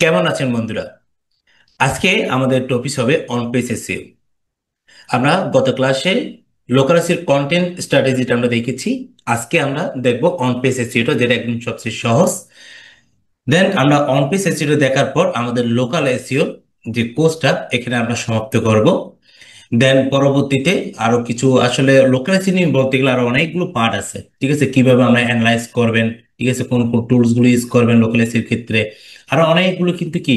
কেমন আছেন বন্ধুরা? আজকে আমাদের টপিক হবে অন পেজ এসইও। আমরা গত ক্লাসে লোকাল এসইওর কন্টেন্ট স্ট্র্যাটেজিটা আমরা দেখেছি। আজকে আমরা দেখব অন পেজ এসইওটা, যেটা একদম সবচেয়ে সহজ। দেন আমরা অন পেজ এসইও দেখার পর আমাদের লোকাল এসইও যে কোর্সটা এখানে আমরা সমাপ্ত করব। দেন পরবর্তীতে আরো কিছু আসলে লোকাল এসইও নিয়ে বলতে গেলে আরো অনেকগুলো পার্ট আছে, ঠিক আছে? কিভাবে আমরা অ্যানালাইজ করবেন, ঠিক আছে, কোন কোন টুলস গুলো ইউজ করবেন লোকাল এসইওর ক্ষেত্রে, আরো অনেকগুলো কিন্তু কি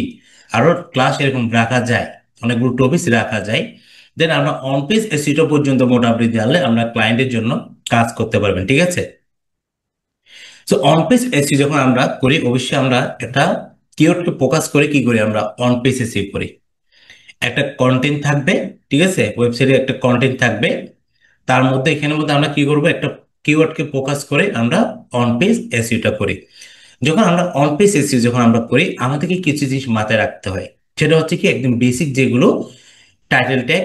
আরো ক্লাস এরকম রাখা যায়, অনেকগুলো টপিক রাখা যায়। দেন আমরা অন পেজ এসইও পর্যন্ত মোটামুটি জানলে আমরা ক্লায়েন্টের জন্য কাজ করতে পারবেন, ঠিক আছে? সো অন পেজ এসইও যখন আমরা করি, অবশ্যই আমরা একটা কিওয়ার্ডকে ফোকাস করে কি করি, আমরা অন পেজ এসইও করি। একটা কন্টেন্ট থাকবে, ঠিক আছে, ওয়েবসাইটে একটা কন্টেন্ট থাকবে, তার মধ্যে এখানের মধ্যে আমরা কি করব, একটা কিওয়ার্ডকে ফোকাস করে আমরা অন পেজ এসইওটা করি। যখন আমরা অন পেজ এসইও যখন আমরা করি, আমাদেরকে কিছু জিনিস মাথায় রাখতে হয়। সেটা হচ্ছে কি একদম বেসিক যেগুলো: title tag,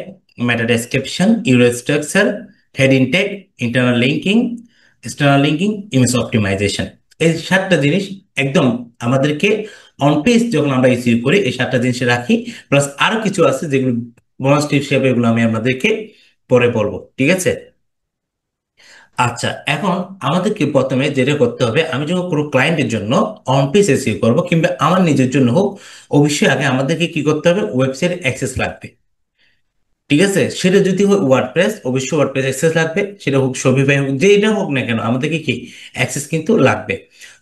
meta description, URL structure, heading tag, internal linking, external linking, image optimisation. এই সাতটা জিনিস একদম আমাদেরকে অন পেজ যখন আমরা এসইও করি এই সাতটা জিনিস রাখি। প্লাস আরো কিছু আছে যেগুলো বোনাস টিপস হিসেবে, এগুলো আমি আপনাদেরকে পরে বলবো, ঠিক আছে? আচ্ছা, এখন আমাদেরকে প্রথমে যেটা করতে হবে, আমি যখন কোনো ক্লায়েন্টের জন্য অন পেজ এসইও করবো কিংবা আমার নিজের জন্য হোক, অবশ্যই আগে আমাদেরকে কি করতে হবে, ওয়েবসাইট অ্যাক্সেস লাগবে, ঠিক আছে? সেটা যদি হয় ওয়ার্ডপ্রেস, অবশ্যই ওয়ার্ডপ্রেস অ্যাক্সেস লাগবে। সেটা হোক শপিফাই হোক, যেটা হোক না কেন, আমাদেরকে কি অ্যাক্সেস কিন্তু লাগবে।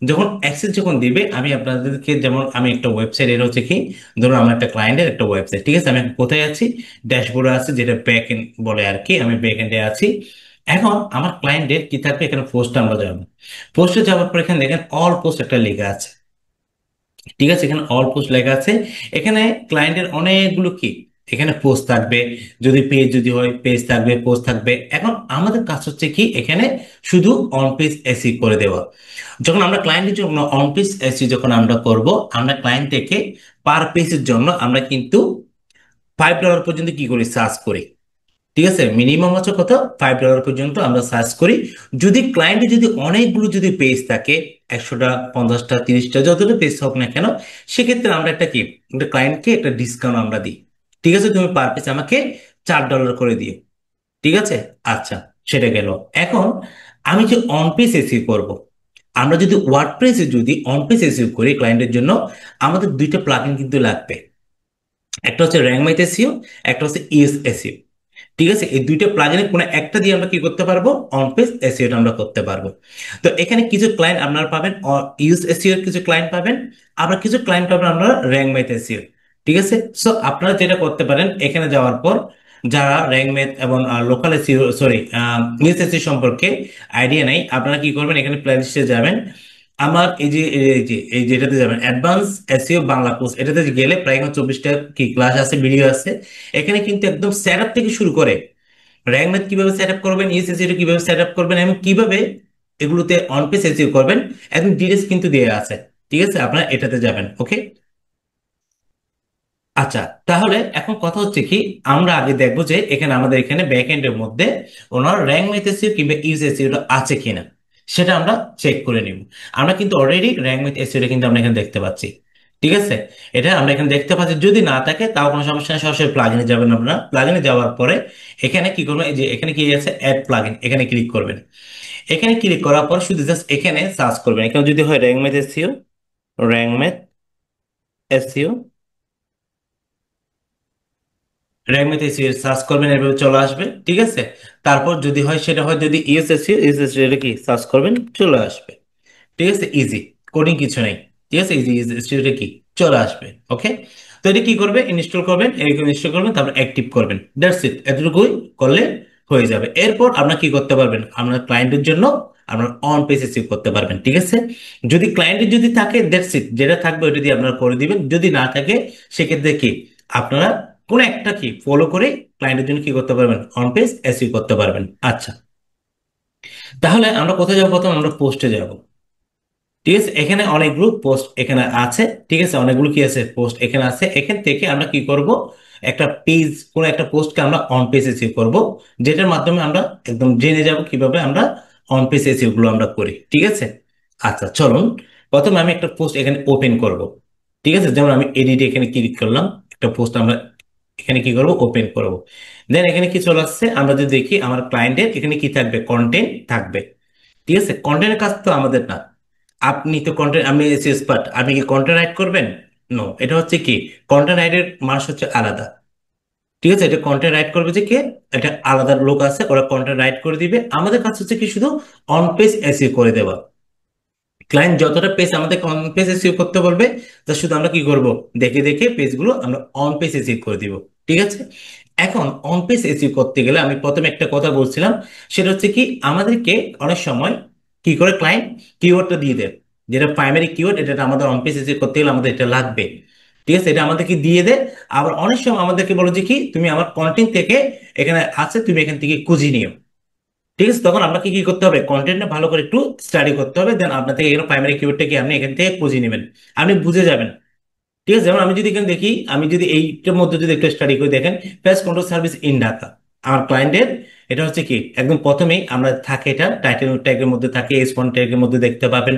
যখন অ্যাক্সেস যখন দিবে, আমি আপনাদেরকে যেমন আমি একটা ওয়েবসাইট, এর হচ্ছে কি, ধরুন আমার একটা ক্লায়েন্টের একটা ওয়েবসাইট, ঠিক আছে, আমি এখন কোথায় আছি, ড্যাশবোর্ডে আছি, যেটা ব্যাক এন্ড বলে আর কি, আমি ব্যাক এন্ডে আছি। এখন আমার ক্লায়েন্টের কি থাকবে, এখানে পোস্টে আমরা যাবো। পোস্টে যাওয়ার পর এখানে দেখেন অল পোস্ট একটা লেখা আছে, ঠিক আছে, এখানে অল পোস্ট লেখা আছে। এখানে ক্লায়েন্টের অনেকগুলো কি এখানে পোস্ট থাকবে, যদি পেজ যদি হয় পেজ থাকবে, পোস্ট থাকবে। এখন আমাদের কাজ হচ্ছে কি, এখানে শুধু অন পেজ এসি করে দেওয়া। যখন আমরা ক্লায়েন্টের জন্য অন পেজ এসি যখন আমরা করব, আমরা ক্লায়েন্ট থেকে পার পেজের জন্য আমরা কিন্তু $5 পর্যন্ত কি করি, চার্জ করি, ঠিক আছে? মিনিমাম হচ্ছে কত, $5 পর্যন্ত আমরা সার্চ করি। যদি ক্লায়েন্টে যদি অনেকগুলো যদি পেজ থাকে, 100টা, 50টা, 30টা, যতটা পেজ হোক না কেন, সেক্ষেত্রে আমরা একটা কি, একটা ক্লায়েন্টকে একটা ডিসকাউন্ট আমরা দিই, ঠিক আছে? তুমি পার পেজ আমাকে $4 করে দিও, ঠিক আছে? আচ্ছা, সেটা গেল। এখন আমি যে অন পেজ এসিও করব, আমরা যদি ওয়ার্ডপ্রেসে যদি অন পেজ এসিও করি ক্লায়েন্টের জন্য, আমাদের দুইটা প্লাগইন কিন্তু লাগবে। একটা হচ্ছে র্যাঙ্কমাইট এসিও, একটা হচ্ছে ইএস এসিও, ঠিক আছে? এই দুইটা প্লাগইনের কোনো একটা দিয়ে আমরা কি করতে পারবো, অন পেজ এসইওটা আমরা করতে পারবো। তো এখানে কিছু ক্লায়েন্ট আপনারা পাবেন ইউজ এসইও এর, কিছু ক্লায়েন্ট পাবেন, আবার কিছু ক্লায়েন্ট পাবেন আপনারা র্যাঙ্ক ম্যাথ এসইও, ঠিক আছে? সো আপনারা যেটা করতে পারেন, এখানে যাওয়ার পর যারা র্যাঙ্ক ম্যাথ এবং local SEO, sorry, use SEO সম্পর্কে আইডিয়া নাই, আপনারা কি করবেন, এখানে প্লেলিস্টে যাবেন। আমার এই যেটাতে যাবেন, অ্যাডভান্স এসইও বাংলা কোর্স, এটাতে গেলে প্রায় 24টা কি ক্লাস আছে, ভিডিও আছে। এখানে কিন্তু একদম সেট আপ থেকে শুরু করে র্যাঙ্ক ম্যাথ কিভাবে সেট আপ করবেন, ইএসএসইও কিভাবে সেট আপ করবেন, এবং কিভাবে এগুলোতে অন পেজ এসইও করবেন, একদম ডিটেলস কিন্তু দেওয়া আছে, ঠিক আছে? আপনারা এটাতে যাবেন, ওকে? আচ্ছা, তাহলে এখন কথা হচ্ছে কি, আমরা আগে দেখবো যে এখানে আমাদের এখানে ব্যাক এন্ডের মধ্যে ওনার র্যাঙ্ক ম্যাথ এসইও কিংবা ইউজ এসইও আছে কিনা, সেটা আমরা চেক করে নিব। আমরা কিন্তু অলরেডি র্যাঙ্ক ম্যাথ এসইও কিন্তু আমরা এখানে দেখতে পাচ্ছি, ঠিক আছে? এটা আমরা এখানে দেখতে পাচ্ছি। যদি না থাকে তাও কোনো সমস্যা নেই, সরাসরি প্লাগইনে যাবেন। আপনারা প্লাগইনে যাওয়ার পরে এখানে কি করবেন, এই যে এখানে কি আছে, অ্যাড প্লাগইন, এখানে ক্লিক করবেন। এখানে ক্লিক করার পর শুধু জাস্ট এখানে সার্চ করবেন, এখানে যদি হয় rank math SEO, rank math SEO, rank SEO search করবেন, এভাবে চলে আসবে, ঠিক আছে? তারপর যদি হয়, সেটা হয় যদি ইউএসএসসি, ইউএসএসসি এটা কি সার্চ করবেন, চলে আসবে, ঠিক আছে? ইজি, কোডিং কিছু নেই, ঠিক আছে? ইজি, ইউএসএসসি এটা কি চলে আসবে, ওকে? তো এটা কি করবে, ইনস্টল করবেন, এরকম ইনস্টল করবেন, তারপর অ্যাক্টিভ করবেন, দ্যাটস ইট। এতটুকুই করলে হয়ে যাবে। এরপর আপনার কি করতে পারবেন, আপনার ক্লায়েন্টের জন্য আপনার অন পেজ এসিও করতে পারবেন, ঠিক আছে? যদি ক্লায়েন্টের যদি থাকে, দ্যাটস ইট, যেটা থাকবে ওইটা দিয়ে আপনারা করে দিবেন। যদি না থাকে, সেক্ষেত্রে কি আপনারা কোন একটা কি ফলো করে ক্লায়েন্টের জন্য কি করতে পারবেন, অন পেজ এসইও করতে পারবেন। আচ্ছা, তাহলে আমরা কোথায় যাবো, প্রথম আমরা পোস্টে যাব, ঠিক আছে? এখানে অনেকগুলো পোস্ট এখানে আছে, ঠিক আছে, অনেকগুলো কি আছে, পোস্ট এখানে আছে। এখান থেকে আমরা কি করব, একটা পেজ, কোন একটা পোস্টকে আমরা অন পেজ এসইও করব, যেটার মাধ্যমে আমরা একদম জেনে যাব কিভাবে আমরা অন পেজ এসইও গুলো আমরা করি, ঠিক আছে? আচ্ছা, চলুন প্রথমে আমি একটা পোস্ট এখানে ওপেন করব। ঠিক আছে, যেমন আমি এডিট এখানে ক্লিক করলাম, একটা পোস্ট আমরা এখানে কি করব, ওপেন করব। দেন এখানে কি চলে আসছে, আমরা যদি দেখি আমার ক্লায়েন্টের এখানে কি থাকবে, কন্টেন্ট থাকবে। ঠিক আছে, কন্টেন্টের কাজ তো আমাদের না। আপনি তো কন্টেন্ট, আমি এক্সপার্ট, আপনি কি কন্টেন্ট রাইট করবেন? নো, এটা হচ্ছে কি, কন্টেন্ট রাইটের মানুষ হচ্ছে আলাদা। ঠিক আছে, এটা কন্টেন্ট রাইট করবে যে কে, একটা আলাদা লোক আছে, ওরা কন্টেন্ট রাইট করে দিবে। আমাদের কাজ হচ্ছে কি শুধু অন পেজ এসইও করে দেওয়া। ক্লায়েন্ট যতটা পেজ আমাদের অন পেজ এসইও করতে বলবে, তা শুধু আমরা কি করব, দেখে দেখে পেজগুলো আমরা অন পেজ এসইও করে দিব। ঠিক আছে, এখন অন পেজ এসইও করতে গেলে আমি প্রথমে একটা কথা বলছিলাম, সেটা হচ্ছে কি আমাদেরকে অনেক সময় কি করে ক্লায়েন্ট কিওয়ার্ডটা দিয়ে দেয়, যেটা প্রাইমারি কিওয়ার্ড, এটা আমাদের অন পেজ এসইও করতে গেলে আমাদের এটা লাগবে। ঠিক আছে, এটা আমাদেরকে দিয়ে দেয়। আবার অনেক সময় আমাদেরকে বলে যে কি তুমি আমার কন্টেন্ট থেকে এখানে আছে, তুমি এখান থেকে খুঁজে নিও। ঠিক আছে, তখন আপনাকে কি করতে হবে, কন্টেন্টটা ভালো করে একটু স্টাডি করতে হবে, দেন আপনার থেকে এখানে প্রাইমারি কিওয়ার্ডটা কি আপনি এখান থেকে খুঁজে নেবেন, আপনি বুঝে যাবেন। ঠিক আছে, যেমন আমি যদি এখানে দেখি, আমি যদি এইটার মধ্যে যদি একটু স্টাডি করে দেখেন, pest control service in Dhaka, আমার ক্লায়েন্টের এটা হচ্ছে কি একদম প্রথমেই আমরা থাকে, এটা টাইটেল ট্যাগের মধ্যে থাকে, স্পন ট্যাগের মধ্যে দেখতে পাবেন।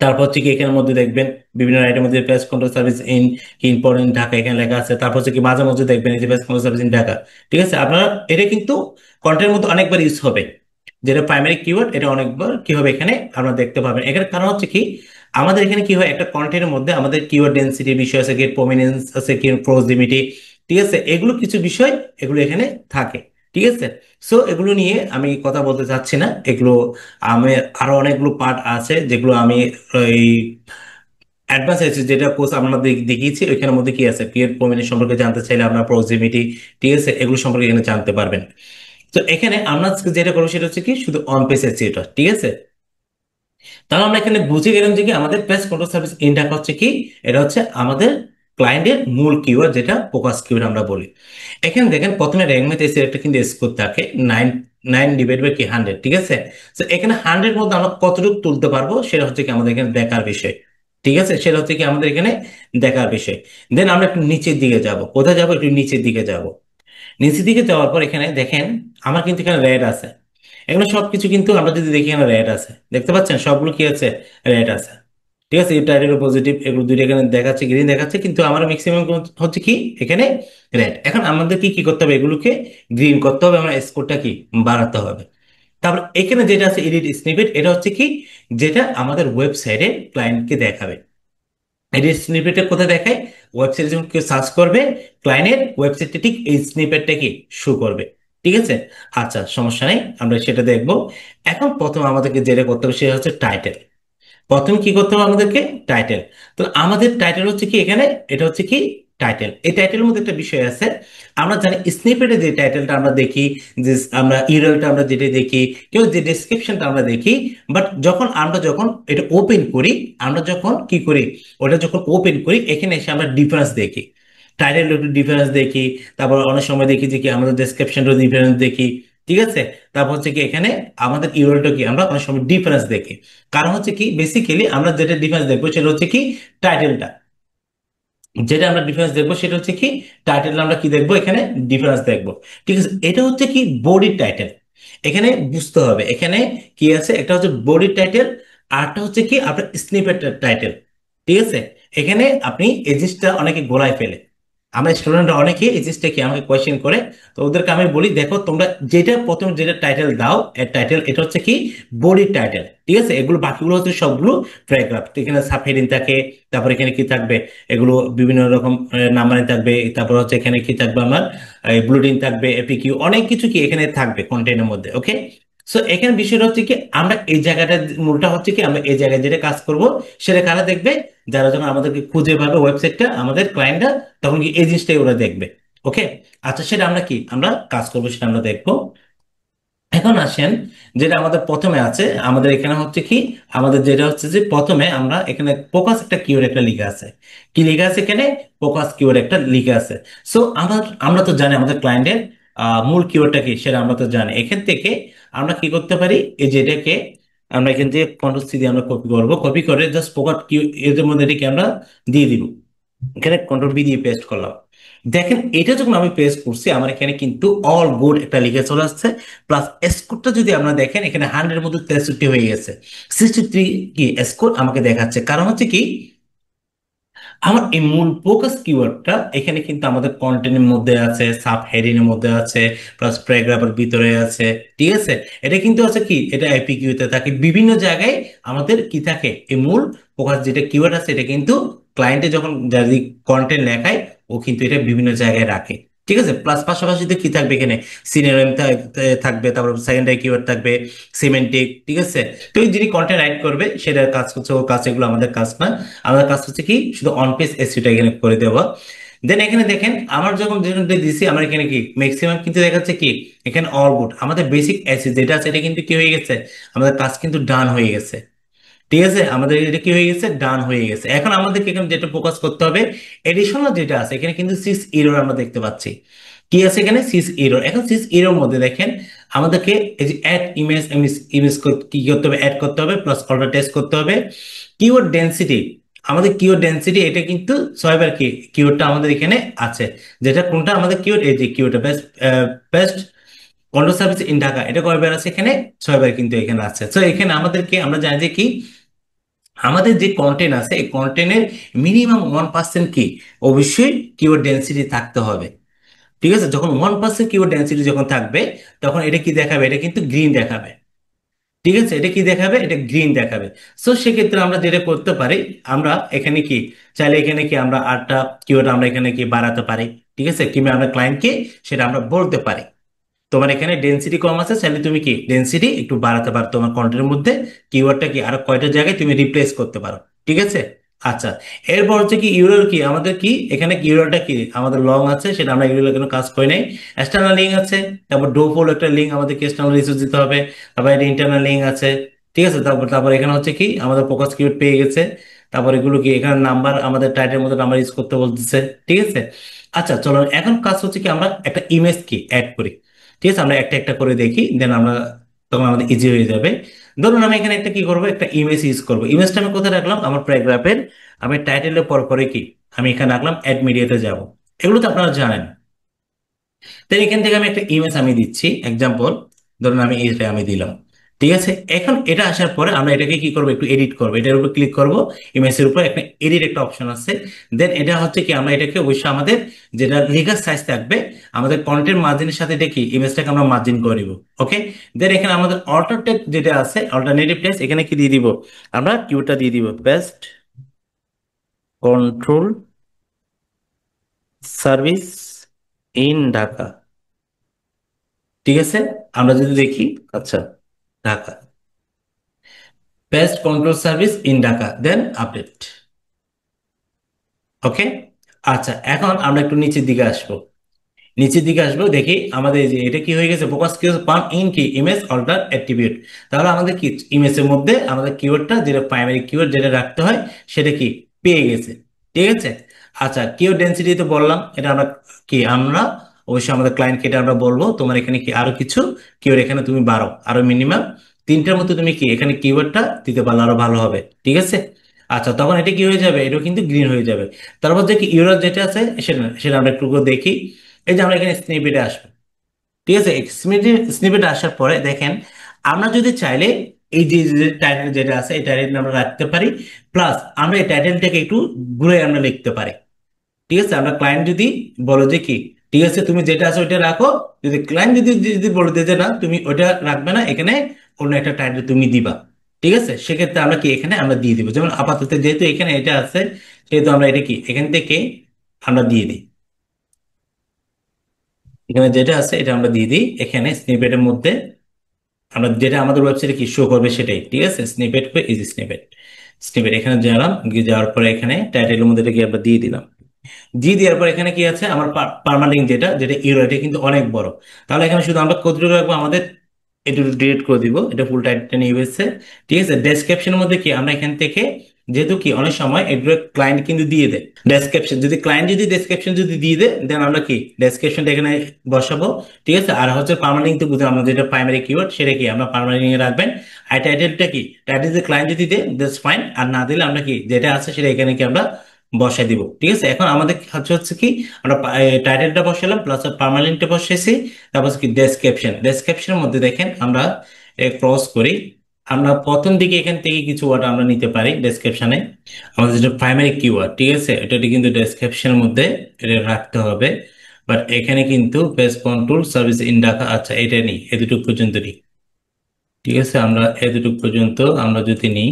তারপর হচ্ছে কি এখানের মধ্যে দেখবেন বিভিন্ন রাইটের মধ্যে page control service in important Dhaka এখানে লেখা আছে। তারপর হচ্ছে কি মাঝে মধ্যে দেখবেন এই যে page control service in Dhaka. ঠিক আছে, আপনারা এটা কিন্তু কন্টেন্টের মধ্যে অনেকবার ইউজ হবে, যেটা প্রাইমারি কিওয়ার্ড, এটা অনেকবার কি হবে এখানে আপনারা দেখতে পাবেন। এখানে কারণ হচ্ছে কি আমাদের এখানে কি হয়, একটা কন্টেন্টের মধ্যে আমাদের কিওয়ার্ড ডেন্সিটি বিষয় আছে, গেট প্রমিনেন্স আছে, কি প্রক্সিমিটি। ঠিক আছে, এগুলো কিছু বিষয় এগুলো এখানে থাকে। ঠিক আছে, সো এগুলো নিয়ে আমি কথা বলতে চাচ্ছি না, এগুলো আমি আরো অনেকগুলো পার্ট আছে যেগুলো আমি এই অ্যাডভান্স আছে, যেটা কোর্স আমরা দেখিয়েছি ওইখানের মধ্যে কি আছে, পিয়ার প্রমিনেন্স সম্পর্কে জানতে চাইলে আপনার প্রক্সিমিটি, ঠিক আছে, এগুলো সম্পর্কে এখানে জানতে পারবেন। তো এখানে আমরা আজকে যেটা করবো সেটা হচ্ছে কি শুধু অন পেজ এটা। ঠিক আছে, তাহলে আমরা এখানে বুঝে গেলাম যে কি আমাদের পেজ কন্ট্রোল সার্ভিস ইনটাক হচ্ছে কি, এটা হচ্ছে আমাদের ক্লায়েন্টের মূল কিওয়ার্ড, যেটা ফোকাস কিওয়ার্ড আমরা বলি। এখানে দেখেন প্রথমে র্যাঙ্ক ম্যাথ এসে একটা কিন্তু স্কোর থাকে 9 9 ডিভাইড বাই কি 100। ঠিক আছে, তো এখানে 100 মধ্যে আমরা কতটুকু তুলতে পারবো সেটা হচ্ছে কি আমাদের এখানে দেখার বিষয়। ঠিক আছে, সেটা হচ্ছে কি আমাদের এখানে দেখার বিষয়। দেন আমরা একটু নিচের দিকে যাব, কোথায় যাব, একটু নিচের দিকে যাব। নিচের দিকে যাওয়ার পর এখানে দেখেন আমার কিন্তু এখানে রেড আছে, এগুলো সবকিছু কিন্তু আমরা যদি দেখি এখানে রেড আছে, দেখতে পাচ্ছেন সবগুলো কি আছে, রেড আছে। ঠিক আছে, টাইটেল পজিটিভ, এগুলো দুইটা এখানে দেখাচ্ছে, গ্রিন দেখাচ্ছে, কিন্তু আমার ম্যাক্সিমাম হচ্ছে কি এখানে রেড। এখন আমাদের কি কি করতে হবে, এগুলোকে গ্রিন করতে হবে, আমরা স্কোরটা কি বাড়াতে হবে। তারপর এখানে যেটা আছে এডিট স্নিপেট, এটা হচ্ছে কি যেটা আমাদের ওয়েবসাইটে ক্লায়েন্টকে দেখাবে। এডিট স্নিপেটটা কোথায় দেখায়, ওয়েবসাইটে যখন কেউ সার্চ করবে ক্লায়েন্টের ওয়েবসাইটটা ঠিক এই স্নিপেটটা কি শো করবে। ঠিক আছে, আচ্ছা সমস্যা নেই, আমরা সেটা দেখবো। এখন প্রথম আমাদেরকে যেটা করতে হবে সেটা হচ্ছে টাইটেল। প্রথমে কি করতে হবে আমাদেরকে, টাইটেল। তো আমাদের টাইটেল হচ্ছে কি এখানে, এটা হচ্ছে কি টাইটেল। এই টাইটেলের মধ্যে একটা বিষয় আছে, আমরা জানি স্নিপেটে যে টাইটেলটা আমরা দেখি, যে আমরা ইউআরএলটা আমরা যেটা দেখি, কেউ যে ডেসক্রিপশনটা আমরা দেখি, বাট যখন এটা ওপেন করি, আমরা যখন কি করি, ওটা যখন ওপেন করি এখানে এসে আমরা ডিফারেন্স দেখি, টাইটেল একটু ডিফারেন্স দেখি, তারপর অনেক সময় দেখি যে কি আমাদের ডেসক্রিপশনটা ডিফারেন্স দেখি। ঠিক আছে, তারপর হচ্ছে কি এখানে আমাদের ইউআরএলটা কি আমরা অনেক সময় ডিফারেন্স দেখি। কারণ হচ্ছে কি বেসিক্যালি আমরা যেটা ডিফারেন্স দেখবো সেটা হচ্ছে কি টাইটেলটা, যেটা আমরা ডিফারেন্স দেখবো সেটা হচ্ছে কি টাইটেল, আমরা কি দেখবো এখানে ডিফারেন্স দেখবো। ঠিক আছে, এটা হচ্ছে কি বডি টাইটেল। এখানে বুঝতে হবে এখানে কি আছে, একটা হচ্ছে বডি টাইটেল, আরটা হচ্ছে কি আপনার স্নিপেট টাইটেল। ঠিক আছে, এখানে আপনি এই জিনিসটা অনেকে গোলায় ফেলে, আমার স্টুডেন্টরা অনেকে এই জিনিসটা কি আমাকে কোয়েশ্চেন করে, তো ওদেরকে আমি বলি দেখো তোমরা যেটা প্রথম যেটা টাইটেল দাও, এর টাইটেল এটা হচ্ছে কি বডি টাইটেল। ঠিক আছে, এগুলো বাকিগুলো হচ্ছে সবগুলো প্যারাগ্রাফ, এখানে সাব হেডিং থাকে, তারপর এখানে কি থাকবে, এগুলো বিভিন্ন রকম নাম্বারিং থাকবে, তারপর হচ্ছে এখানে কি থাকবে আমার বুলেটিন থাকবে, এপিকিউ, অনেক কিছু কি এখানে থাকবে কন্টেন্টের মধ্যে। ওকে, সো এখানে বিষয়টা হচ্ছে কি আমরা এই জায়গাটা, মূলটা হচ্ছে কি আমরা এই জায়গায় যেটা কাজ করব সেটা কারা দেখবে, যারা যখন আমাদেরকে খুঁজে পাবে ওয়েবসাইটটা আমাদের ক্লায়েন্টরা, তখন কি এই জিনিসটাই ওরা দেখবে। ওকে, আচ্ছা সেটা আমরা কি আমরা কাজ করবো সেটা আমরা দেখবো। এখন আসেন, যেটা আমাদের প্রথমে আছে, আমাদের এখানে হচ্ছে কি আমাদের যেটা হচ্ছে যে প্রথমে আমরা এখানে ফোকাস একটা কিওয়ার্ড একটা লিখা আছে, কি লেখা আছে এখানে, ফোকাস কিওয়ার্ড একটা লিখা আছে। সো আমরা তো জানি আমাদের ক্লায়েন্টের মূল কিওয়ার্ডটা কি সেটা আমরা তো জানি। এখান থেকে আমরা কি করতে পারি, এই যেটাকে আমরা এখান থেকে কন্ট্রোল সি দিয়ে আমরা কপি করবো, কপি করে জাস্ট ফোকাস কিউ এর মধ্যে এটাকে আমরা দিয়ে দিব, এখানে কন্ট্রোল বি দিয়ে পেস্ট করলাম। দেখেন এটা যখন আমি পেস্ট করছি আমার এখানে কিন্তু অল গুড একটা লিখে চলে আসছে, প্লাস স্কোরটা যদি আপনারা দেখেন এখানে 100 এর মধ্যে 63 হয়ে গেছে, 63 কি স্কোর আমাকে দেখাচ্ছে। কারণ হচ্ছে কি আমার এই মূল ফোকাস কিওয়ার্ডটা এখানে কিন্তু আমাদের কন্টেন্টের মধ্যে আছে, সাব হেডিং এর মধ্যে আছে, প্লাস প্যারাগ্রাফের ভিতরে আছে। ঠিক আছে, এটা কিন্তু আছে কি, এটা এপিকিউ তে থাকে, বিভিন্ন জায়গায় আমাদের কি থাকে, এই মূল ফোকাস যেটা কিওয়ার্ড আছে এটা কিন্তু ক্লায়েন্টে যখন যদি কন্টেন্ট লেখায় ও কিন্তু এটা বিভিন্ন জায়গায় রাখে। ঠিক আছে, প্লাস পাশাপাশি তো কি থাকবে এখানে, সিনোনিম থাকবে, তারপর সেকেন্ডারি কিওয়ার্ড থাকবে, সিমেন্টিক। ঠিক আছে, তো যিনি কন্টেন্ট রাইট করবে সেটার কাজ হচ্ছে ওর কাজ, এগুলো আমাদের কাজ না। আমাদের কাজ হচ্ছে কি শুধু অন পেজ এসইওটা এখানে করে দেওয়া। দেন এখানে দেখেন আমার যখন যেটা দিছি, আমার এখানে কি ম্যাক্সিমাম কিন্তু দেখাচ্ছে কি এখানে অল গুড, আমাদের বেসিক এসইও যেটা আছে এটা কিন্তু কি হয়ে গেছে, আমাদের কাজ কিন্তু ডান হয়ে গেছে। ঠিক আছে, আমাদের এটা কি হয়ে গেছে, ডান হয়ে গেছে। এখন আমাদেরকে এখানে যেটা ফোকাস করতে হবে, এডিশনাল যেটা আছে এখানে কিন্তু সিক্স এরর আমরা দেখতে পাচ্ছি। কি আছে এখানে, সিক্স এরর। এখন সিক্স এরর মধ্যে দেখেন আমাদেরকে এই যে অ্যাড ইমেজ, ইমেজ কি করতে হবে, অ্যাড করতে হবে, প্লাস কলটা টেস্ট করতে হবে। কিওয়ার্ড ডেনসিটি, আমাদের কিওয়ার্ড ডেনসিটি এটা কিন্তু ছয়বার কি কিওয়ার্ডটা আমাদের এখানে আছে, যেটা কোনটা আমাদের কিওয়ার্ড, এই যে কিওয়ার্ডটা best, best control service in Dhaka, এটা কয়বার আছে এখানে, ছয়বার কিন্তু এখানে আছে। তো এখানে আমাদেরকে আমরা জানি যে কি আমাদের যে কন্টেন্ট আছে এই কন্টেন্টের মিনিমাম 1% কি অবশ্যই কিওয়ার্ড ডেন্সিটি থাকতে হবে। ঠিক আছে, যখন 1% কিওয়ার্ড ডেন্সিটি যখন থাকবে তখন এটা কি দেখাবে, এটা কিন্তু গ্রিন দেখাবে। ঠিক আছে, এটা কি দেখাবে, এটা গ্রিন দেখাবে। সো সেক্ষেত্রে আমরা যেটা করতে পারি, আমরা এখানে কি চাইলে এখানে কি আমরা আটটা কিওয়ার্ড আমরা এখানে কি বাড়াতে পারি। ঠিক আছে, কিংবা আমরা ক্লায়েন্টকে সেটা আমরা বলতে পারি তোমার এখানে ডেনসিটি কম আছে, চাইলে তুমি কি ডেনসিটি একটু বাড়াতে পারো, তোমার কন্টেন্টের মধ্যে কিওয়ার্ডটা কি আরো কয়টা জায়গায় তুমি রিপ্লেস করতে পারো। ঠিক আছে, আচ্ছা। এরপর হচ্ছে কি ইউরোর, কি আমাদের কি এখানে ইউরোটা কি আমাদের লং আছে, সেটা আমরা ইউরোর কোনো কাজ করি নাই। এক্সটার্নাল লিঙ্ক আছে, তারপর ডোফোল একটা লিঙ্ক আমাদেরকে এক্সটার্নাল রিসোর্স দিতে হবে, তারপর এটা ইন্টারনাল লিঙ্ক আছে। ঠিক আছে, তারপর তারপর এখানে হচ্ছে কি আমাদের ফোকাস কিওয়ার্ড পেয়ে গেছে। তারপর এগুলো কি এখানে নাম্বার, আমাদের টাইটেলের মধ্যে নাম্বার ইউজ করতে বলতেছে। ঠিক আছে, আচ্ছা চলো এখন কাজ হচ্ছে কি আমরা একটা ইমেজ কি অ্যাড করি। ঠিক আছে, আমরা একটা একটা করে দেখি, দেন আমরা তখন আমাদের ইজি হয়ে যাবে। ধরুন আমি এখানে একটা কি করব, একটা ইমেজ ইউজ করব। ইমেজটা আমি কোথায় রাখলাম, আমার প্যারাগ্রাফের আমি টাইটেলের পর পরে কি আমি এখানে রাখলাম অ্যাড মিডিয়াতে যাব। এগুলো তো আপনারা জানেন। তাই এখান থেকে আমি একটা ইমেজ আমি দিচ্ছি এক্সাম্পল, ধরুন আমি এইটা আমি দিলাম। ঠিক আছে, এখন এটা আসার পরে আমরা এটাকে কি করবো, একটু এডিট করবো, এটার উপর ক্লিক করব, ইমেজের উপর একটা এডিট একটা অপশন আছে। দেন এটা হচ্ছে কি আমরা এটাকে অবশ্যই আমাদের যেটা লেখার সাইজ থাকবে, আমাদের কন্টেন্ট মার্জিনের সাথে দেখি ইমেজটাকে আমরা মার্জিন করে দিব। ওকে, দেন এখানে আমাদের অল্টারনেটিভ যেটা আছে, অল্টারনেটিভ টেক্সট এখানে কি দিয়ে দিব, আমরা কিউটা দিয়ে দিব best control service in Dhaka. ঠিক আছে, আমরা যদি দেখি, আচ্ছা, Dhaka, best control service in Dhaka, then update. Okay, আচ্ছা এখন আমরা একটু নিচের দিকে আসবো। নিচের দিকে আসবো, দেখি আমাদের এই যে এটা কি হয়ে গেছে, ফোকাস কিওয়ার্ড পাম ইন কি ইমেজ অল্টার অ্যাট্রিবিউট। তাহলে আমাদের কি ইমেজের মধ্যে আমাদের কিওয়ার্ডটা যেটা প্রাইমারি কিওয়ার্ড যেটা রাখতে হয় সেটা কি পেয়ে গেছে। ঠিক আছে, আচ্ছা কিওয়ার্ড ডেনসিটি তো বললাম, এটা আমরা কি আমরা অবশ্যই আমাদের ক্লায়েন্টকে এটা আমরা বলবো তোমার এখানে কি আরো কিছু কিওয়ার্ড এখানে তুমি বাড়ো, আরো মিনিমাম তিনটার মতো তুমি কি এখানে কিওয়ার্ডটা দিতে পারলে আরো ভালো হবে। ঠিক আছে, আচ্ছা তখন এটা কি হয়ে যাবে, এটাও কিন্তু গ্রিন হয়ে যাবে। তারপর যে কি ইউরার যেটা আছে সেটা সেটা আমরা একটু দেখি। এই যে আমরা এখানে স্নিপেটে আসবো। ঠিক আছে, স্নিপেটে আসার পরে দেখেন আমরা যদি চাইলে এই যে টাইটেল যেটা আছে এই টাইটেল আমরা রাখতে পারি, প্লাস আমরা এই টাইটেলটাকে একটু ঘুরে আমরা লিখতে পারি। ঠিক আছে, আমরা ক্লায়েন্ট যদি বলো যে কি ঠিক আছে তুমি যেটা আছে ওইটা রাখো, যদি ক্লায়েন্ট যদি যদি বলে দেয় যে না তুমি ওইটা রাখবে না, এখানে অন্য একটা টাইটেল তুমি দিবা। ঠিক আছে, সেক্ষেত্রে আমরা কি এখানে আমরা দিয়ে দিব, যেমন আপাতত যেহেতু এখানে এটা আছে সেহেতু আমরা এটা কি এখান থেকে আমরা দিয়ে দিই। এখানে যেটা আছে এটা আমরা দিয়ে দিই এখানে স্নিপেটের মধ্যে, আমরা যেটা আমাদের ওয়েবসাইটে কি শো করবে সেটাই। ঠিক আছে, স্নিপেট করে ইজি স্নিপেট, স্নিপেট এখানে গেলাম, গিয়ে যাওয়ার পরে এখানে টাইটেলের মধ্যে এটা কি আমরা দিয়ে দিলাম। দিয়ে দেওয়ার পর এখানে কি আছে আমার পার্মালিঙ্ক যেটা যেটা ইউরো, এটা কিন্তু অনেক বড়। তাহলে এখানে শুধু আমরা কতটুকু রাখবো, আমাদের এটা ডিলিট করে দিব, এটা ফুল টাইটটা নিয়ে এসেছে। ঠিক আছে, ডেসক্রিপশনের মধ্যে কি আমরা এখান থেকে যেহেতু কি অনেক সময় এগুলো ক্লায়েন্ট কিন্তু দিয়ে দেয় ডেসক্রিপশন, যদি ক্লায়েন্ট যদি ডেসক্রিপশন যদি দিয়ে দেয় দেন আমরা কি ডেসক্রিপশনটা এখানে বসাবো। ঠিক আছে, আর হচ্ছে পার্মালিঙ্ক তো বুঝে আমরা যেটা প্রাইমারি কিওয়ার্ড সেটা কি আমরা পার্মালিঙ্ক রাখবেন। আর টাইটেলটা কি টাইটেল যে ক্লায়েন্ট যদি দেয় দ্যাটস ফাইন, আর না দিলে আমরা কি যেটা আছে সেটা এখানে কি আমরা বসাই দিব। ঠিক আছে, এখন আমাদের কাজ হচ্ছে কি আমরা টাইটেলটা বসালাম, প্লাস পার্মানেন্টটা বসাইছি, তারপর কি ডেসক্রিপশনের মধ্যে দেখেন আমরা ক্রস করি, আমরা প্রথম দিকে এখান থেকে কিছু ওয়ার্ড আমরা নিতে পারি ডেসক্রিপশনে, আমাদের যেটা প্রাইমারি কিওয়ার্ড, ঠিক আছে, এটা কিন্তু ডেসক্রিপশনের মধ্যে এটা রাখতে হবে। বাট এখানে কিন্তু পেজ কন্ট্রোল সার্ভিস ইন ডাকা, আচ্ছা এটা নিই, এতটুকু পর্যন্ত নিই। ঠিক আছে, আমরা এতটুকু পর্যন্ত আমরা যদি নিই,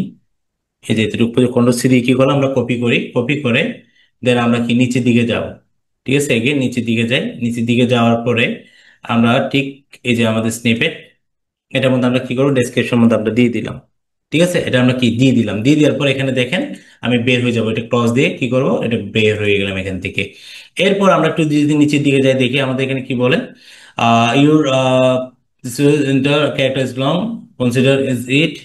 এই যে এতটুকু পর্যন্ত কন্ট্রোল সি দিয়ে কি করলাম, আমরা কপি করি, কপি করে দেন আমরা কি নিচের দিকে যাব। ঠিক আছে, এগিয়ে নিচের দিকে যাই, নিচের দিকে যাওয়ার পরে আমরা ঠিক এই যে আমাদের স্নিপেট, এটার মধ্যে আমরা কি করবো, ডেসক্রিপশন মধ্যে আমরা দিয়ে দিলাম। ঠিক আছে, এটা আমরা কি দিয়ে দিলাম, দিয়ে দেওয়ার পর এখানে দেখেন আমি বের হয়ে যাবো, এটা ক্রস দিয়ে কি করব, এটা বের হয়ে গেলাম এখান থেকে। এরপর আমরা একটু যদি নিচের দিকে যাই দেখি আমাদের এখানে কি বলে, your character is long, consider is it.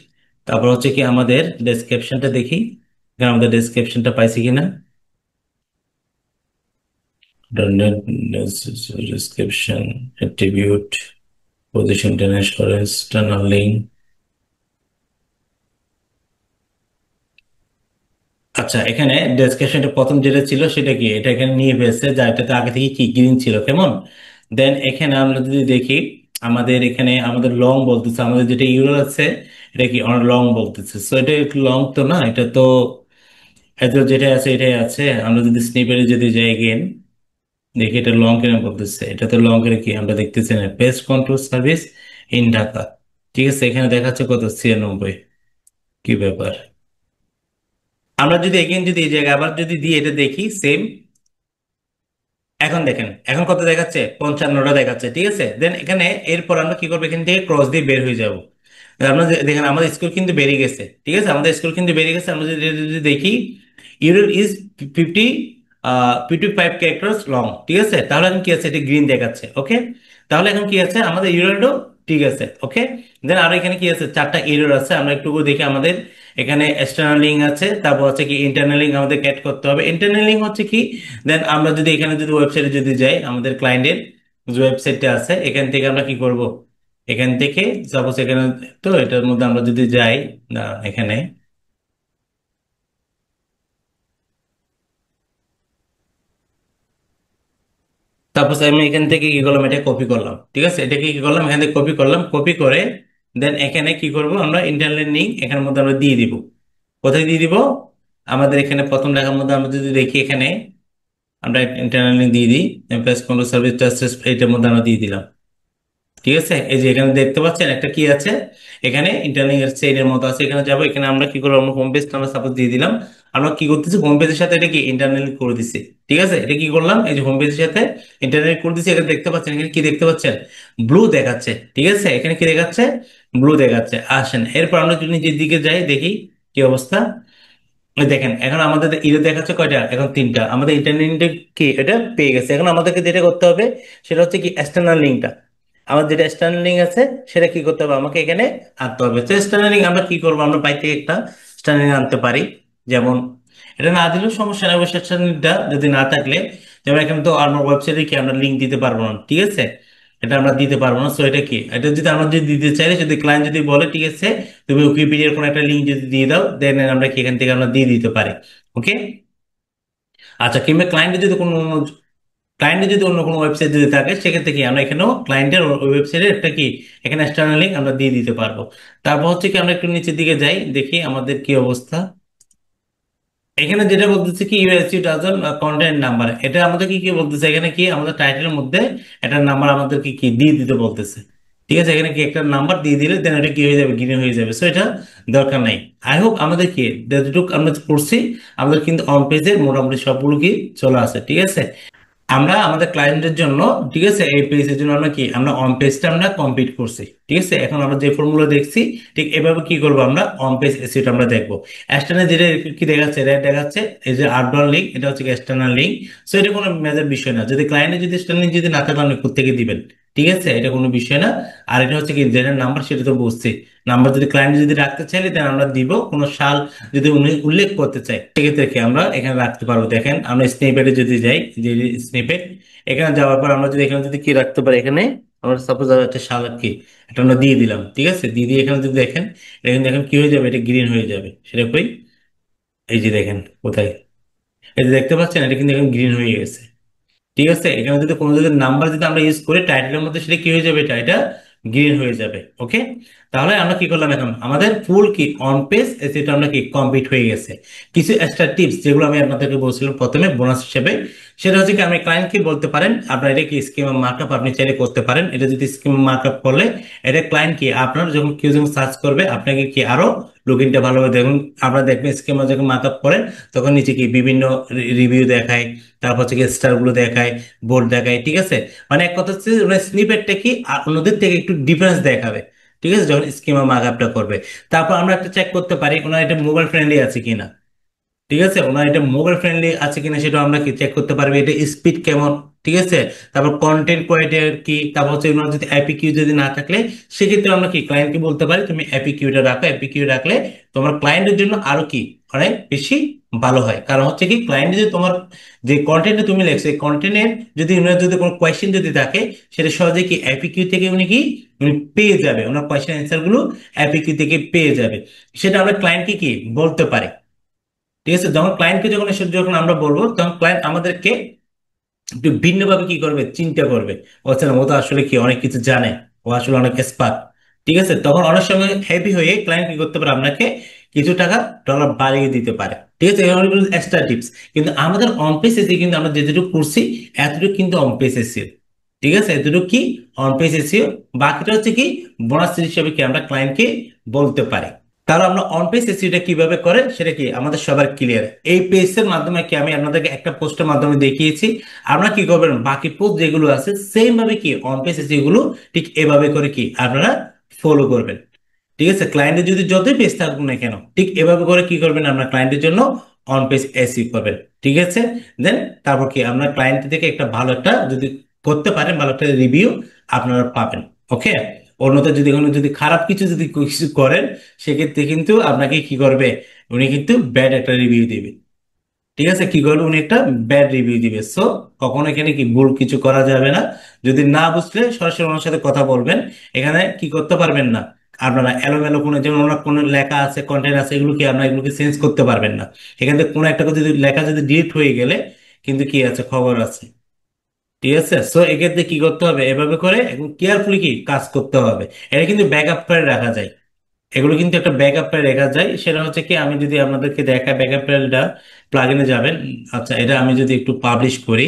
তারপর হচ্ছে কি আমাদের ডেসক্রিপশনটা দেখি, এখানে আমাদের ডেসক্রিপশনটা পাইছি কিনা। Description attribute position internal link. আচ্ছা, এখানে ডেসক্রিপশনটা প্রথম যেটা ছিল সেটা কি, এটা এখানে নিয়ে ফেলছে, যা এটাতে আগে থেকে কি গ্রিন ছিল কেমন। দেন এখানে আমরা যদি দেখি, আমাদের এখানে আমাদের লং বলতেছে, আমাদের যেটা ইউরো আছে এটা কি অনেক লং বলতেছে, সো এটা একটু লং তো না, এটা তো এত যেটা আছে এটাই আছে। আমরা যদি স্নিপেটে যদি যাই গেন, দেখি এটা লং কেন বলতেছে, এটা তো লং করে কি আমরা দেখতেছি না, pest control service in Dhaka. ঠিক আছে, এখানে দেখাচ্ছে কত, 96। কি ব্যাপার, আমরা যদি এগেন যদি এই জায়গায় আবার যদি দিয়ে এটা দেখি সেম, এখন দেখেন এখন কত দেখাচ্ছে, 55টা দেখাচ্ছে। ঠিক আছে, দেন এখানে এরপর আমরা কি করবো, এখান থেকে ক্রস দিয়ে বের হয়ে যাব। আমরা দেখেন আমাদের স্কুল কিন্তু বেরিয়ে গেছে। ঠিক আছে, আমাদের স্কুল কিন্তু বেরিয়ে গেছে। আমরা যদি যদি দেখি ইউরো ইজ 50 55 ক্যারেক্টার্স লং। ঠিক আছে, তাহলে এখন কি আছে, এটা গ্রিন দেখাচ্ছে। ওকে, তাহলে এখন কি আছে আমাদের ইউরোটো, ঠিক আছে। ওকে, দেন আর এখানে কি আছে, চারটা এরর আছে, আমরা একটু দেখি। আমাদের এখানে এক্সটার্নাল লিঙ্ক আছে, তারপর হচ্ছে কি ইন্টারনাল লিঙ্ক আমাদের অ্যাড করতে হবে। ইন্টারনাল লিঙ্ক হচ্ছে কি, দেন আমরা যদি এখানে যদি ওয়েবসাইটে যদি যাই, আমাদের ক্লায়েন্টের যে ওয়েবসাইটটা আছে এখান থেকে আমরা কি করব, এখান থেকে সাপোজ এখানে, তো এটার মধ্যে আমরা যদি যাই, না এখানে, তারপর আমি এখান থেকে কি করলাম, এটা কপি করলাম। ঠিক আছে, এটাকে কি করলাম, এখান থেকে কপি করলাম, কপি করে দেন এখানে কি করব, আমরা ইন্টারনাল লিঙ্ক এখানের মধ্যে আমরা দিয়ে দিব। কোথায় দিয়ে দিব, আমাদের এখানে প্রথম লেখার মধ্যে আমরা যদি দেখি, এখানে আমরা ইন্টারনাল লিঙ্ক দিয়ে দিই, এমপ্লয়েজ কন্ট্রোল সার্ভিস এটার মধ্যে আমরা দিয়ে দিলাম। ঠিক আছে, এই যে এখানে দেখতে পাচ্ছেন একটা কি আছে, এখানে ইন্টারলিং এর চেইনের মতো আছে, এখানে যাবো, এখানে আমরা কি করবো, আমরা হোম পেজটা আমরা সাপোজ দিয়ে দিলাম। আমরা কি করতেছি, হোম পেজের সাথে এটা কি ইন্টারনেট করে দিচ্ছি। ঠিক আছে, এটা কি করলাম, এই যে হোম পেজের সাথে ইন্টারনেট করে দিচ্ছি। এখানে দেখতে পাচ্ছেন, এখানে কি দেখতে পাচ্ছেন, ব্লু দেখাচ্ছে। ঠিক আছে, এখানে কি দেখাচ্ছে, ব্লু দেখাচ্ছে। আসেন এরপর আমরা যদি নিচের দিকে যাই দেখি কি অবস্থা। এই দেখেন এখন আমাদের ইরে দেখাচ্ছে কয়টা, এখন তিনটা। আমাদের ইন্টারনেট কি এটা পেয়ে গেছে। এখন আমাদেরকে যেটা করতে হবে সেটা হচ্ছে কি এক্সটার্নাল লিঙ্কটা, আমার যেটা এক্সটার্নাল লিঙ্ক আছে সেটা কি করতে হবে, আমাকে এখানে আনতে হবে। তো এক্সটার্নাল লিঙ্ক আমরা কি করবো, আমরা বাইরে থেকে একটা এক্সটার্নাল লিঙ্ক আনতে পারি। যেমন এটা না দিলেও সমস্যা নেই, অবশ্যই এক্সটার্নাল লিঙ্কটা যদি না থাকলে, যেমন এখানে তো আমার ওয়েবসাইটে কি আমরা লিঙ্ক দিতে পারবো না। ঠিক আছে, এটা আমরা দিতে পারবো না। সো এটা কি, এটা যদি আমরা যদি দিতে চাইলে, যদি ক্লায়েন্ট যদি বলে ঠিক আছে তুমি উইকিপিডিয়ার কোনো একটা লিঙ্ক যদি দিয়ে দাও, দেন আমরা কি এখান থেকে আমরা দিয়ে দিতে পারি। ওকে, আচ্ছা, কিংবা ক্লায়েন্টের যদি অন্য কোনো ওয়েবসাইট যদি থাকে, সেক্ষেত্রে কি আমরা এখানেও ক্লায়েন্টের ওয়েবসাইটে একটা কি এখানে এক্সটার্নাল লিঙ্ক আমরা দিয়ে দিতে পারবো। তারপর হচ্ছে কি আমরা একটু নিচের দিকে যাই দেখি আমাদের কি অবস্থা। এখানে যেটা বলতেছে কি ইউএসসি ডাজন কন্টেন্ট নাম্বার, এটা আমাদের কি কি বলতেছে, এখানে কি আমাদের টাইটেলের মধ্যে একটা নাম্বার আমাদেরকে কি দিয়ে দিতে বলতেছে। ঠিক আছে, এখানে কি একটা নাম্বার দিয়ে দিলে দেন এটা কি হয়ে যাবে, গ্রিন হয়ে যাবে। সো এটা দরকার নাই। আই হোপ আমাদের কি যতটুকু আমরা করছি, আমাদের কিন্তু অন পেজে মোটামুটি সবগুলো কি চলে আসে। ঠিক আছে, আমরা আমাদের ক্লায়েন্টের জন্য, ঠিক আছে, এই পেজের জন্য আমরা কি আমরা অন পেজটা আমরা কমপ্লিট করছি। ঠিক আছে, এখন আমরা যে ফর্মুলা দেখছি ঠিক এভাবে কি করবো, আমরা অন পেজ এসিট আমরা দেখবো। এক্সটার্নাল যেটা কি দেখাচ্ছে, রেট দেখাচ্ছে, এই যে আউটবাউন্ড লিঙ্ক, এটা হচ্ছে এক্সটার্নাল লিঙ্ক। সো এটা কোনো মেজর বিষয় না, যদি ক্লায়েন্টের যদি এক্সটার্নাল লিঙ্ক যদি না থাকে আপনি কোথেকে দিবেন। ঠিক আছে, এটা কোনো বিষয় না। আর এটা হচ্ছে কি যেটা নাম্বার, সেটা তো বুঝছি, নাম্বার যদি ক্লায়েন্ট যদি রাখতে চাইলে দেন আমরা দিব, কোনো সাল যদি উনি উল্লেখ করতে চাই সেক্ষেত্রে কি আমরা এখানে রাখতে পারবো। দেখেন আমরা স্নিপেটে যদি যাই, যে স্নিপেট, এখানে যাওয়ার পর আমরা যদি এখানে যদি কি রাখতে পারি, এখানে আমরা সাপোজ একটা সাল কি এটা আমরা দিয়ে দিলাম। ঠিক আছে, দিয়ে দিয়ে এখানে যদি দেখেন, এটা কিন্তু এখন কি হয়ে যাবে, এটা গ্রিন হয়ে যাবে। সেটা কই, এই যে দেখেন কোথায়, এই যে দেখতে পাচ্ছেন, এটা কিন্তু এখন গ্রিন হয়ে গেছে। ঠিক আছে, এখানে যদি কোনো যদি নাম্বার যদি আমরা ইউজ করি টাইটেলের মধ্যে, সেটা কি হয়ে যাবে, এটা এটা গ্রিন হয়ে যাবে। ওকে, তাহলে আমরা কি করলাম, এখন আমাদের ফুল কি অন পেজ এসিওটা আমরা কি কমপ্লিট হয়ে গেছে। কিছু এক্সট্রা টিপস যেগুলো আমি আপনাদেরকে বলছিলাম প্রথমে বোনাস হিসেবে, সেটা হচ্ছে কি, আমি ক্লায়েন্টকে বলতে পারেন আপনার এটা কি স্কিমা মার্কআপ আপনি চাইলে করতে পারেন। এটা যদি স্কিমা মার্কআপ করলে এটা ক্লায়েন্ট কি আপনার যখন কেউ যখন সার্চ করবে আপনাকে কি আরো লুকিংটা ভালোভাবে দেখুন। আপনারা দেখবেন স্কিমা যখন মার্কআপ করেন তখন নিচে কি বিভিন্ন রিভিউ দেখায়, তারপর হচ্ছে কি স্টার গুলো দেখায়, বোর্ড দেখায়, ঠিক আছে। মানে এক কথা হচ্ছে স্নিপেটটা কি অন্যদের থেকে একটু ডিফারেন্স দেখাবে, ঠিক আছে, যখন স্কিমা মার্কআপটা করবে। তারপর আমরা একটা চেক করতে পারি ওনার এটা মোবাইল ফ্রেন্ডলি আছে কিনা, ঠিক আছে, ওনার এটা মোবাইল ফ্রেন্ডলি আছে কিনা সেটা আমরা কি চেক করতে পারবো, এটা স্পিড কেমন, ঠিক আছে। তারপর কন্টেন্ট কোয়ালিটি কি, তারপর হচ্ছে ওনার যদি আইপিকিউ যদি না থাকলে সেক্ষেত্রে আমরা কি ক্লায়েন্টকে বলতে পারি তুমি আইপিকিউটা রাখো, আইপিকিউ রাখলে তোমার ক্লায়েন্টের জন্য আরো কি অনেক বেশি ভালো হয়। কারণ হচ্ছে কি ক্লায়েন্ট যদি তোমার যে কন্টেন্টে তুমি লেখছো এই কন্টেন্টের যদি ওনার যদি কোনো কোয়েশ্চেন যদি থাকে সেটা সহজে কি আইপিকিউ থেকে উনি কি উনি পেয়ে যাবে, ওনার কোয়েশ্চেন অ্যান্সার গুলো আইপিকিউ থেকে পেয়ে যাবে। সেটা আমরা ক্লায়েন্টকে কি বলতে পারি, ঠিক আছে। যখন ক্লায়েন্টকে যখন এসব যখন আমরা বলবো তখন ক্লায়েন্ট আমাদেরকে একটু ভিন্নভাবে কি করবে, চিন্তা করবে, ও আচ্ছা ও তো আসলে কি অনেক কিছু জানে, ও আসলে অনেক এক্সপার্ট, ঠিক আছে। তখন অনেক সময় হ্যাপি হয়ে ক্লায়েন্ট কি করতে পারে আপনাকে কিছু টাকা ডলার বাড়িয়ে দিতে পারে, ঠিক আছে। এগুলো এক্সট্রা টিপস। কিন্তু আমাদের অন পেজ এসে কিন্তু আমরা যেটুকু করছি এতটুকু কিন্তু অন পেজ এসিও, ঠিক আছে, এতটুকু কি অন পেজ এসিও। বাকিটা হচ্ছে কি বোনাস হিসেবে কি আমরা ক্লায়েন্টকে বলতে পারি। তাহলে আমরা অন পেজ এসইওটা কিভাবে করে সেটা কি আমাদের সবার ক্লিয়ার। এই পেজের মাধ্যমে কি আমি আপনাদেরকে একটা পোস্টের মাধ্যমে দেখিয়েছি, আপনারা কি করবেন বাকি পোস্ট যেগুলো আছে সেম ভাবে কি অন পেজ এসইও গুলো ঠিক এভাবে করে কি আপনারা ফলো করবেন, ঠিক আছে। ক্লায়েন্টের যদি যতই পেজ থাকুক না কেন ঠিক এভাবে করে কি করবেন আপনার ক্লায়েন্টের জন্য অন পেজ এসইও করবেন, ঠিক আছে। দেন তারপর কি আপনার ক্লায়েন্ট থেকে একটা ভালো একটা যদি করতে পারেন ভালো একটা রিভিউ আপনারা পাবেন। ওকে, অন্যथा যদি কোনো যদি খারাপ কিছু যদি কিছু করেন সেক্ষেত্রে কিন্তু আপনাকে কি করবে, উনি কিন্তু ব্যাড একটা রিভিউ দিবে, ঠিক আছে। কি করবে উনি একটা ব্যাড রিভিউ দিবে। সো কখনো এখানে কি ভুল কিছু করা যাবে না। যদি না বুঝলে সরাসরি ওনার সাথে কথা বলবেন। এখানে কি করতে পারবেন না আপনারা এলোমেলো কোনো, যেমন ওনার কোনো লেখা আছে কন্টেন্ট আছে এগুলো কি আপনারা এগুলোকে চেঞ্জ করতে পারবেন না। এখান থেকে কোনো একটা যদি লেখা যদি ডিলিট হয়ে গেলে কিন্তু কি আছে খবর আছে, ঠিক আছে। সো এক্ষেত্রে কি করতে হবে, এভাবে করে একদম কেয়ারফুলি কি কাজ করতে হবে। এটা কিন্তু ব্যাকআপ করে রাখা যায়, এগুলো কিন্তু একটা ব্যাকআপ প্ল্যান রেখা যায়। সেটা হচ্ছে কি আমি যদি আপনাদেরকে দেখা ব্যাকআপ প্ল্যানটা প্লাগইনে যাবেন। আচ্ছা, এটা আমি যদি একটু পাবলিশ করি,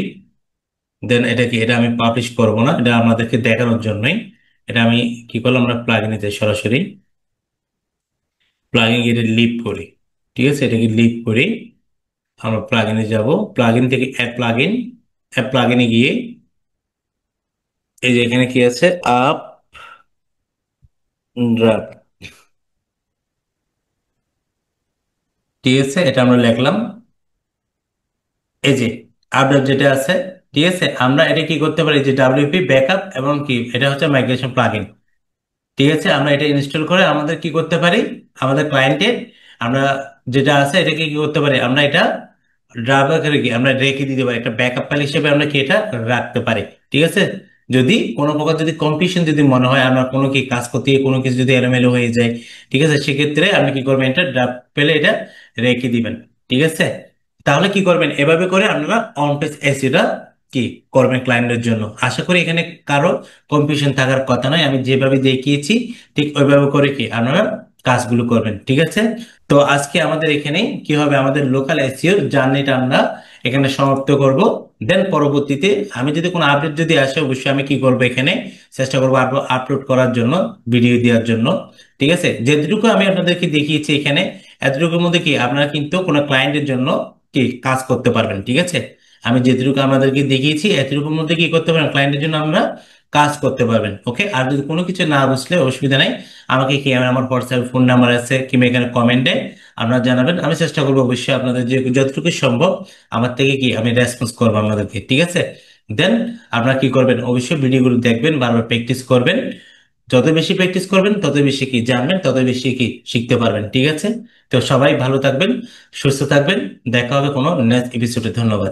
দেন এটা কি এটা আমি পাবলিশ করব না, এটা আমাদেরকে দেখানোর জন্যই। এটা আমি কি করলাম, আমরা প্লাগইনে যাই সরাসরি, প্লাগইন এটা লিভ করি, ঠিক আছে, এটাকে লিভ করি। আমরা প্লাগইনে যাব, প্লাগইন থেকে অ্যাড প্লাগইন, অ্যাড প্লাগইনে গিয়ে এই যে এখানে কি আছে আপ ড্রাফট, ঠিক আছে, এটা আমরা লিখলাম। এই যে আপডেট যেটা আছে, ঠিক আছে, আমরা এটা কি করতে পারি যে ডাব্লিউপি ব্যাকআপ এবং কি এটা হচ্ছে মাইগ্রেশন প্লাগইন, ঠিক আছে। আমরা এটা ইনস্টল করে আমাদের কি করতে পারি আমাদের ক্লায়েন্টের আমরা যেটা আছে এটাকে কি করতে পারি আমরা এটা ড্রাইভার করে কি আমরা রেখে দিতে পারি, একটা ব্যাকআপ ফাইল হিসেবে আমরা কি এটা রাখতে পারি, ঠিক আছে। যদি কোনো প্রকার যদি কনফিউশন যদি মনে হয় আমরা কোনো কি কাজ করতে গিয়ে কোনো কিছু যদি এলোমেলো হয়ে যায়, ঠিক আছে, সেক্ষেত্রে আপনি কি করবেন এটা ড্রাফট পেলে এটা রেখে দিবেন, ঠিক আছে। তাহলে কি করবেন এভাবে করে আপনারা অন পেজ এসিটা কি করবেন ক্লায়েন্টের জন্য। আশা করি এখানে কারো কনফিউশন থাকার কথা নয়, আমি যেভাবে দেখিয়েছি ঠিক ওইভাবে করে কি আপনারা কাজগুলো করবেন, ঠিক আছে। তো আজকে আমাদের এখানে কি হবে আমাদের লোকাল এসইওর জার্নিটা আমরা এখানে সমাপ্ত করব। দেন পরবর্তীতে আমি যদি কোনো আপডেট যদি আসে অবশ্যই আমি কি করব এখানে চেষ্টা করবো আপলোড করার জন্য, ভিডিও দেওয়ার জন্য, ঠিক আছে। যেটুকু আমি আপনাদেরকে দেখিয়েছি এখানে এতটুকুর মধ্যে কি আপনারা কিন্তু কোনো ক্লায়েন্টের জন্য কি কাজ করতে পারবেন, ঠিক আছে। আমি যেটুকু আপনাদেরকে দেখিয়েছি এতটুকুর মধ্যে কি করতে পারবেন ক্লায়েন্টের জন্য আমরা কাজ করতে পারবেন। ওকে, আর যদি কোনো কিছু না বুঝলে অসুবিধা নাই, আমাকে কি আমার হোয়াটসঅ্যাপ ফোন নাম্বার আছে কিংবা এখানে কমেন্টে আপনারা জানাবেন, আমি চেষ্টা করবো অবশ্যই আপনাদের যে যতটুকু সম্ভব আমার থেকে কি আমি রেসপন্স করবো আপনাদেরকে, ঠিক আছে। দেন আপনারা কি করবেন অবশ্যই ভিডিওগুলো দেখবেন, বারবার প্র্যাকটিস করবেন। যত বেশি প্র্যাকটিস করবেন তত বেশি কি জানবেন, তত বেশি কি শিখতে পারবেন, ঠিক আছে। তো সবাই ভালো থাকবেন, সুস্থ থাকবেন, দেখা হবে কোনো নেক্সট এপিসোডে। ধন্যবাদ।